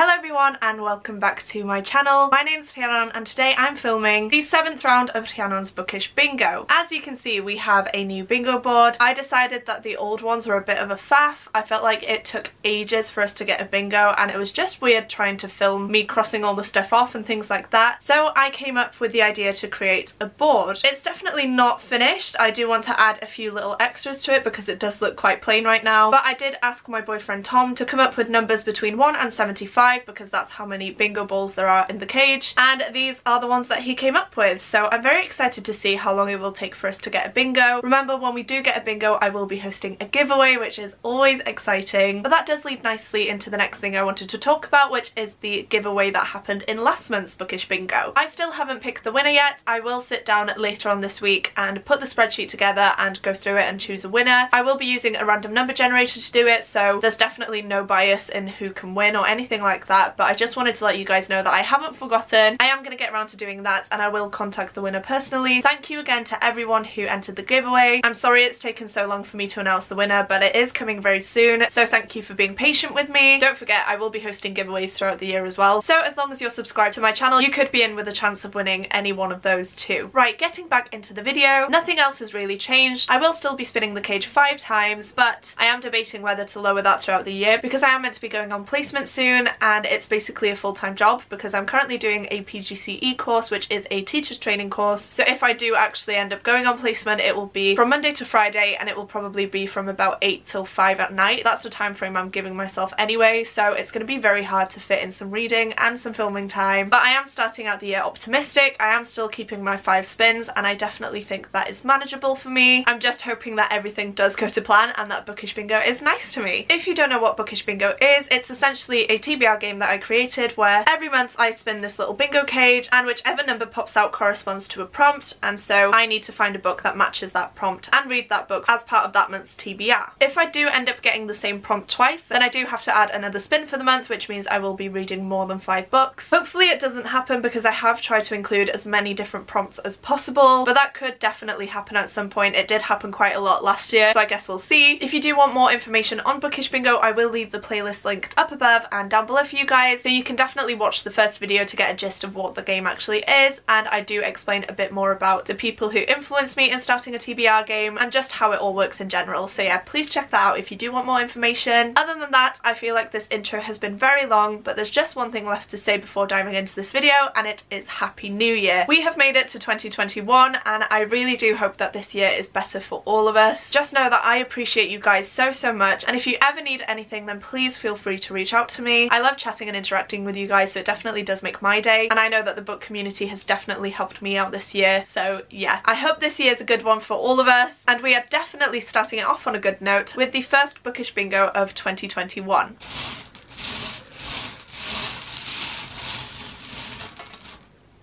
Hello everyone and welcome back to my channel. My name's Rhiannon and today I'm filming the 7th round of Rhiannon's Bookish bingo. As you can see, we have a new bingo board. I decided that the old ones were a bit of a faff. I felt like it took ages for us to get a bingo and it was just weird trying to film me crossing all the stuff off and things like that. So I came up with the idea to create a board. It's definitely not finished. I do want to add a few little extras to it because it does look quite plain right now. But I did ask my boyfriend Tom to come up with numbers between 1 and 75 because that's how many bingo balls there are in the cage, and these are the ones that he came up with. So I'm very excited to see how long it will take for us to get a bingo. Remember, when we do get a bingo I will be hosting a giveaway, which is always exciting. But that does lead nicely into the next thing I wanted to talk about, which is the giveaway that happened in last month's Bookish bingo. I still haven't picked the winner yet. I will sit down later on this week and put the spreadsheet together and go through it and choose a winner. I will be using a random number generator to do it, so there's definitely no bias in who can win or anything like that, but I just wanted to let you guys know that I haven't forgotten. I am going to get around to doing that and I will contact the winner personally. Thank you again to everyone who entered the giveaway. I'm sorry it's taken so long for me to announce the winner, but it is coming very soon, so thank you for being patient with me. Don't forget, I will be hosting giveaways throughout the year as well, so as long as you're subscribed to my channel you could be in with a chance of winning any one of those too. Right, getting back into the video, nothing else has really changed. I will still be spinning the cage 5 times, but I am debating whether to lower that throughout the year because I am meant to be going on placement soon and it's basically a full-time job because I'm currently doing a PGCE course, which is a teacher's training course. So if I do actually end up going on placement, it will be from Monday to Friday and it will probably be from about 8 till 5 at night. That's the time frame I'm giving myself anyway, so it's going to be very hard to fit in some reading and some filming time. But I am starting out the year optimistic. I am still keeping my 5 spins and I definitely think that is manageable for me. I'm just hoping that everything does go to plan and that Bookish bingo is nice to me. If you don't know what Bookish bingo is, it's essentially a TBR game that I created where every month I spin this little bingo cage and whichever number pops out corresponds to a prompt, and so I need to find a book that matches that prompt and read that book as part of that month's TBR. If I do end up getting the same prompt twice, then I do have to add another spin for the month, which means I will be reading more than 5 books. Hopefully it doesn't happen because I have tried to include as many different prompts as possible, but that could definitely happen at some point. It did happen quite a lot last year, so I guess we'll see. If you do want more information on Bookish bingo, I will leave the playlist linked up above and down below for you guys, so you can definitely watch the first video to get a gist of what the game actually is, and I do explain a bit more about the people who influenced me in starting a TBR game and just how it all works in general. So yeah, please check that out if you do want more information. Other than that, I feel like this intro has been very long, but there's just one thing left to say before diving into this video, and it is Happy New Year. We have made it to 2021 and I really do hope that this year is better for all of us. Just know that I appreciate you guys so much, and if you ever need anything then please feel free to reach out to me. I love chatting and interacting with you guys, so it definitely does make my day, and I know that the book community has definitely helped me out this year, so yeah. I hope this year is a good one for all of us, and we are definitely starting it off on a good note with the first Bookish bingo of 2021.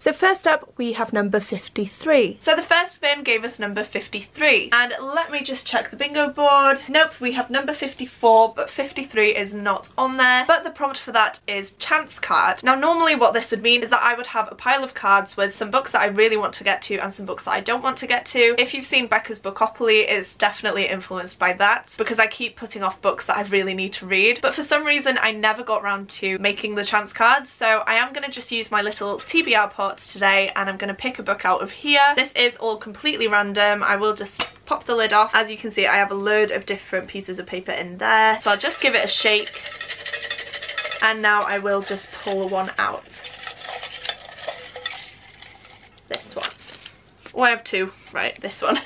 So first up we have number 53. So the first spin gave us number 53, and let me just check the bingo board. Nope, we have number 54, but 53 is not on there. But the prompt for that is chance card. Now normally what this would mean is that I would have a pile of cards with some books that I really want to get to and some books that I don't want to get to. If you've seen Becca's Bookopoly, it's definitely influenced by that because I keep putting off books that I really need to read. But for some reason I never got around to making the chance cards, so I am going to just use my little TBR pot today and I'm going to pick a book out of here. This is all completely random. I will just pop the lid off. As you can see, I have a load of different pieces of paper in there, so I'll just give it a shake and now I will just pull one out. This one. Oh, I have 2. Right, this one.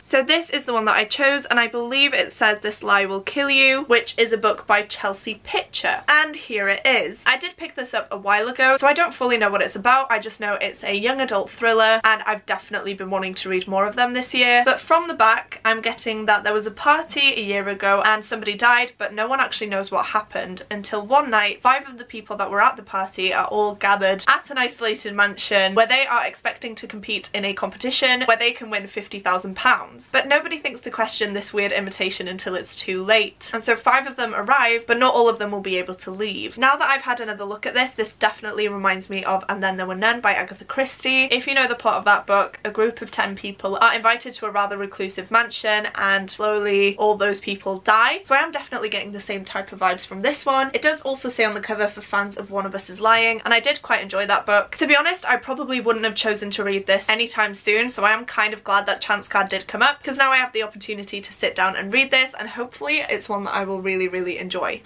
So this is the one that I chose, and I believe it says This Lie Will Kill You, which is a book by Chelsea Pitcher, and here it is. I did pick this up a while ago, so I don't fully know what it's about. I just know it's a young adult thriller, and I've definitely been wanting to read more of them this year. But from the back, I'm getting that there was a party a year ago and somebody died, but no one actually knows what happened until one night 5 of the people that were at the party are all gathered at an isolated mansion where they are expecting to compete in a competition where they can win £50,000. ones. But nobody thinks to question this weird invitation until it's too late. And so 5 of them arrive, but not all of them will be able to leave. Now that I've had another look at this definitely reminds me of And Then There Were None by Agatha Christie. If you know the plot of that book, a group of 10 people are invited to a rather reclusive mansion and slowly all those people die. So I am definitely getting the same type of vibes from this one. It does also say on the cover, for fans of One of Us Is Lying, and I did quite enjoy that book. To be honest, I probably wouldn't have chosen to read this anytime soon, so I am kind of glad that chance card did come up, because now I have the opportunity to sit down and read this, and hopefully it's one that I will really enjoy.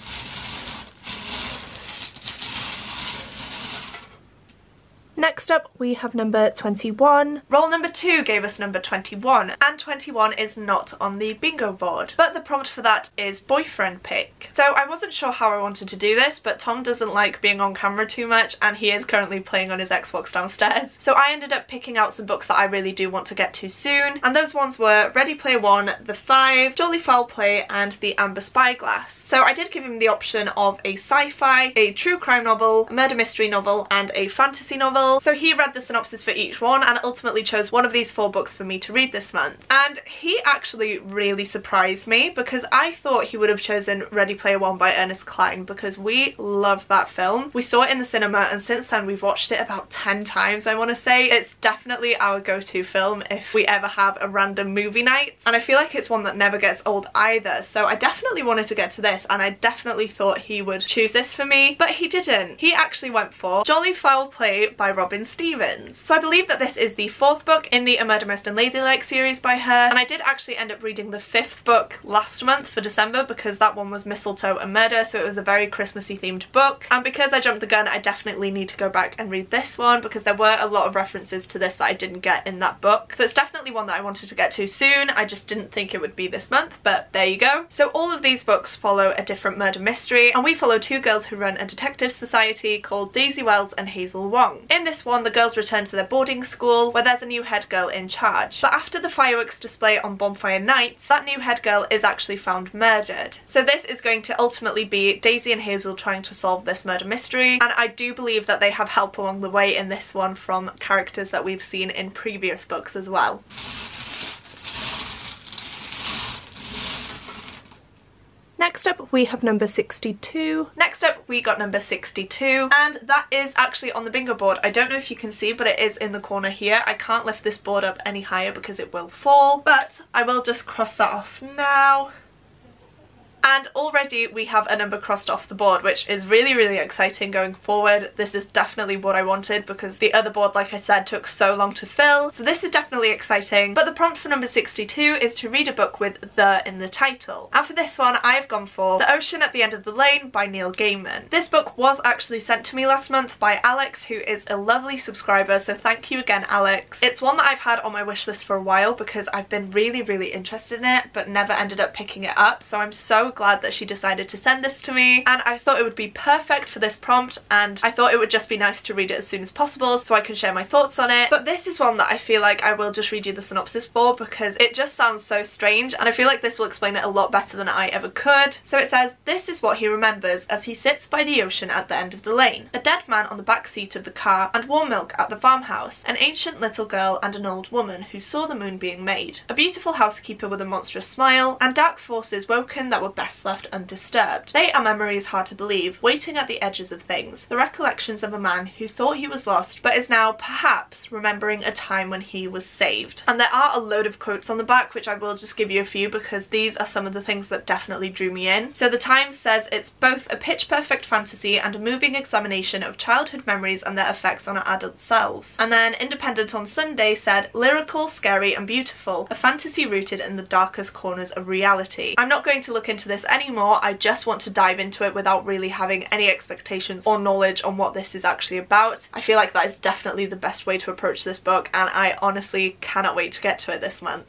Next up, we have number 21. Roll number 2 gave us number 21, and 21 is not on the bingo board. But the prompt for that is boyfriend pick. So I wasn't sure how I wanted to do this, but Tom doesn't like being on camera too much, and he is currently playing on his Xbox downstairs. So I ended up picking out some books that I really do want to get to soon, and those ones were Ready Player One, The Five, Jolly Foul Play, and The Amber Spyglass. So I did give him the option of a sci-fi, a true crime novel, a murder mystery novel, and a fantasy novel. So he read the synopsis for each one and ultimately chose one of these 4 books for me to read this month. And he actually really surprised me, because I thought he would have chosen Ready Player One by Ernest Cline, because we love that film. We saw it in the cinema, and since then we've watched it about 10 times, I want to say. It's definitely our go-to film if we ever have a random movie night, and I feel like it's one that never gets old either. So I definitely wanted to get to this, and I definitely thought he would choose this for me, but he didn't. He actually went for Jolly Foul Play by Robin Stevens. So I believe that this is the 4th book in the A Murder Most Unladylike series by her, and I did actually end up reading the 5th book last month for December, because that one was Mistletoe and Murder, so it was a very Christmassy themed book. And because I jumped the gun, I definitely need to go back and read this one, because there were a lot of references to this that I didn't get in that book. So it's definitely one that I wanted to get to soon. I just didn't think it would be this month, but there you go. So all of these books follow a different murder mystery, and we follow 2 girls who run a detective society called Daisy Wells and Hazel Wong. In this one, the girls return to their boarding school, where there's a new head girl in charge. But after the fireworks display on Bonfire Nights, that new head girl is actually found murdered. So this is going to ultimately be Daisy and Hazel trying to solve this murder mystery, and I do believe that they have help along the way in this one from characters that we've seen in previous books as well. Next up, we have number 62. Next up, we got number 62, and that is actually on the bingo board. I don't know if you can see, but it is in the corner here. I can't lift this board up any higher because it will fall, but I will just cross that off now. And already we have a number crossed off the board, which is really exciting going forward. This is definitely what I wanted, because the other board, like I said, took so long to fill. So this is definitely exciting. But the prompt for number 62 is to read a book with "the" in the title. And for this one, I've gone for The Ocean at the End of the Lane by Neil Gaiman. This book was actually sent to me last month by Alex, who is a lovely subscriber, so thank you again, Alex. It's one that I've had on my wish list for a while, because I've been really interested in it, but never ended up picking it up. So I'm so glad that she decided to send this to me, and I thought it would be perfect for this prompt, and I thought it would just be nice to read it as soon as possible so I can share my thoughts on it. But this is one that I feel like I will just read you the synopsis for, because it just sounds so strange, and I feel like this will explain it a lot better than I ever could. So it says, "This is what he remembers as he sits by the ocean at the end of the lane. A dead man on the back seat of the car, and warm milk at the farmhouse. An ancient little girl and an old woman who saw the moon being made. A beautiful housekeeper with a monstrous smile, and dark forces woken that were best left undisturbed. They are memories hard to believe, waiting at the edges of things. The recollections of a man who thought he was lost, but is now, perhaps, remembering a time when he was saved." And there are a load of quotes on the back, which I will just give you a few, because these are some of the things that definitely drew me in. So the Times says it's both a pitch-perfect fantasy and a moving examination of childhood memories and their effects on our adult selves. And then Independent on Sunday said, "Lyrical, scary and beautiful, a fantasy rooted in the darkest corners of reality." I'm not going to look into this anymore. I just want to dive into it without really having any expectations or knowledge on what this is actually about. I feel like that is definitely the best way to approach this book, and I honestly cannot wait to get to it this month.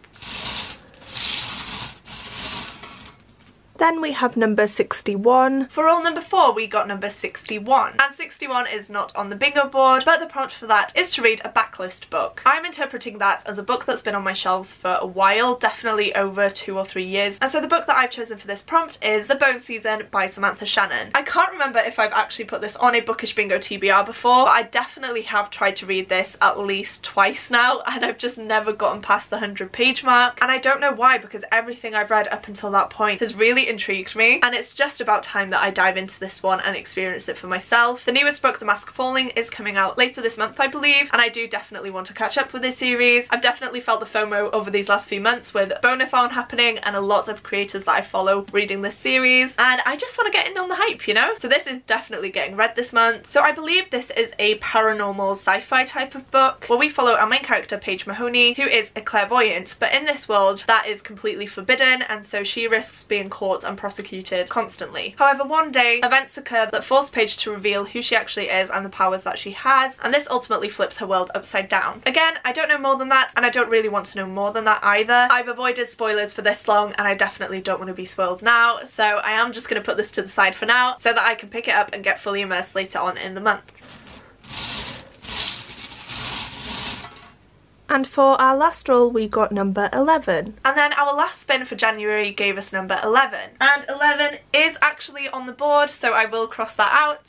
Then we have number 61. For rule number 4 we got number 61, and 61 is not on the bingo board, but the prompt for that is to read a backlist book. I'm interpreting that as a book that's been on my shelves for a while, definitely over 2 or 3 years, and so the book that I've chosen for this prompt is The Bone Season by Samantha Shannon. I can't remember if I've actually put this on a Bookish Bingo TBR before, but I definitely have tried to read this at least twice now, and I've just never gotten past the 100-page mark, and I don't know why, because everything I've read up until that point has really intrigued me, and it's just about time that I dive into this one and experience it for myself. The newest book, The Mask Falling, is coming out later this month, I believe, and I do definitely want to catch up with this series. I've definitely felt the FOMO over these last few months with Bonathon happening and a lot of creators that I follow reading this series, and I just want to get in on the hype, you know? So this is definitely getting read this month. So I believe this is a paranormal sci-fi type of book where we follow our main character, Paige Mahoney, who is a clairvoyant, but in this world that is completely forbidden, and so she risks being caught and prosecuted constantly. However, one day events occur that force Paige to reveal who she actually is and the powers that she has, and this ultimately flips her world upside down. Again, I don't know more than that, and I don't really want to know more than that either. I've avoided spoilers for this long, and I definitely don't want to be spoiled now, so I am just going to put this to the side for now so that I can pick it up and get fully immersed later on in the month. And for our last roll we got number 11. And then our last spin for January gave us number 11. And 11 is actually on the board, so I will cross that out.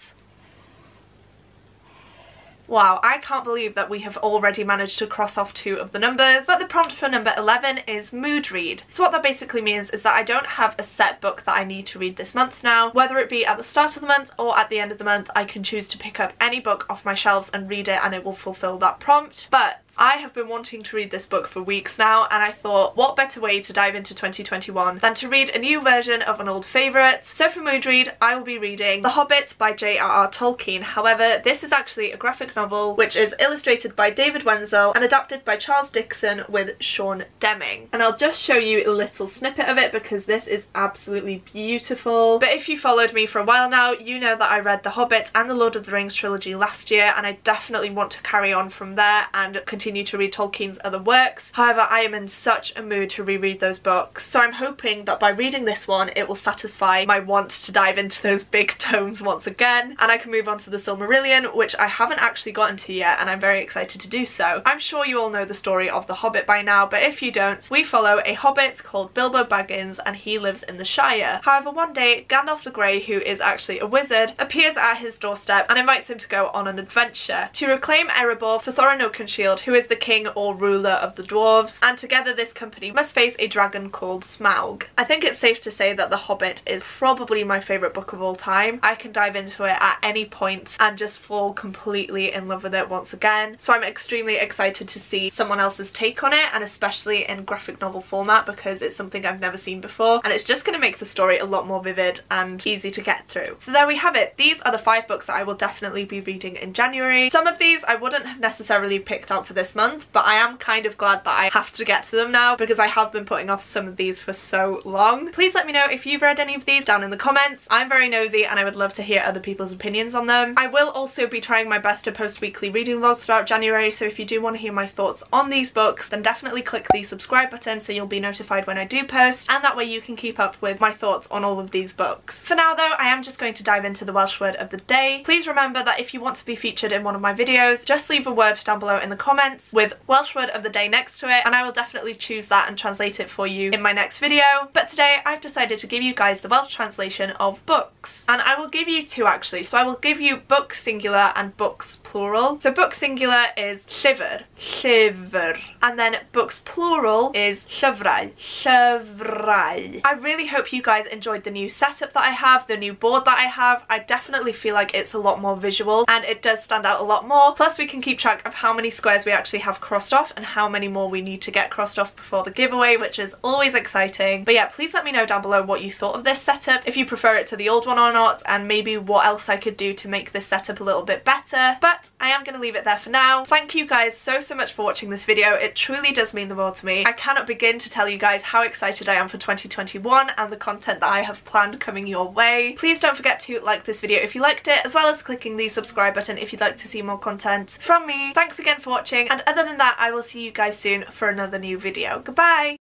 Wow, I can't believe that we have already managed to cross off 2 of the numbers, but the prompt for number 11 is mood read. So what that basically means is that I don't have a set book that I need to read this month now. Whether it be at the start of the month or at the end of the month, I can choose to pick up any book off my shelves and read it, and it will fulfill that prompt. But I have been wanting to read this book for weeks now, and I thought what better way to dive into 2021 than to read a new version of an old favourite. So for mood read I will be reading The Hobbit by J.R.R. Tolkien. However, this is actually a graphic novel which is illustrated by David Wenzel and adapted by Charles Dickson with Sean Deming. And I'll just show you a little snippet of it because this is absolutely beautiful. But if you followed me for a while now, you know that I read The Hobbit and the Lord of the Rings trilogy last year, and I definitely want to carry on from there and continue to read Tolkien's other works. However, I am in such a mood to reread those books, so I'm hoping that by reading this one it will satisfy my want to dive into those big tomes once again, and I can move on to the Silmarillion, which I haven't actually gotten to yet, and I'm very excited to do so. I'm sure you all know the story of The Hobbit by now, but if you don't, we follow a hobbit called Bilbo Baggins, and he lives in the Shire. However, one day Gandalf the Grey, who is actually a wizard, appears at his doorstep and invites him to go on an adventure to reclaim Erebor for Thorin Oakenshield, who is the king or ruler of the dwarves, and together this company must face a dragon called Smaug. I think it's safe to say that The Hobbit is probably my favourite book of all time. I can dive into it at any point and just fall completely in love with it once again, so I'm extremely excited to see someone else's take on it, and especially in graphic novel format because it's something I've never seen before, and it's just going to make the story a lot more vivid and easy to get through. So there we have it. These are the 5 books that I will definitely be reading in January. Some of these I wouldn't have necessarily picked out for this month, but I am kind of glad that I have to get to them now because I have been putting off some of these for so long. Please let me know if you've read any of these down in the comments. I'm very nosy and I would love to hear other people's opinions on them. I will also be trying my best to post weekly reading vlogs throughout January, so if you do want to hear my thoughts on these books, then definitely click the subscribe button so you'll be notified when I do post, and that way you can keep up with my thoughts on all of these books. For now though, I am just going to dive into the Welsh word of the day. Please remember that if you want to be featured in one of my videos, just leave a word down below in the comments with Welsh word of the day next to it, and I will definitely choose that and translate it for you in my next video. But today I've decided to give you guys the Welsh translation of books, and I will give you 2 actually. So I will give you book singular and books plural. So book singular is llyfr, llyfr, and then books plural is llyfrau, llyfrau. I really hope you guys enjoyed the new setup that I have, the new board that I have. I definitely feel like it's a lot more visual and it does stand out a lot more. Plus we can keep track of how many squares we actually have crossed off and how many more we need to get crossed off before the giveaway, which is always exciting. But yeah, please let me know down below what you thought of this setup, if you prefer it to the old one or not, and maybe what else I could do to make this setup a little bit better. But I am going to leave it there for now. Thank you guys so much for watching this video. It truly does mean the world to me. I cannot begin to tell you guys how excited I am for 2021 and the content that I have planned coming your way. Please don't forget to like this video if you liked it, as well as clicking the subscribe button if you'd like to see more content from me. Thanks again for watching, and other than that, I will see you guys soon for another new video. Goodbye!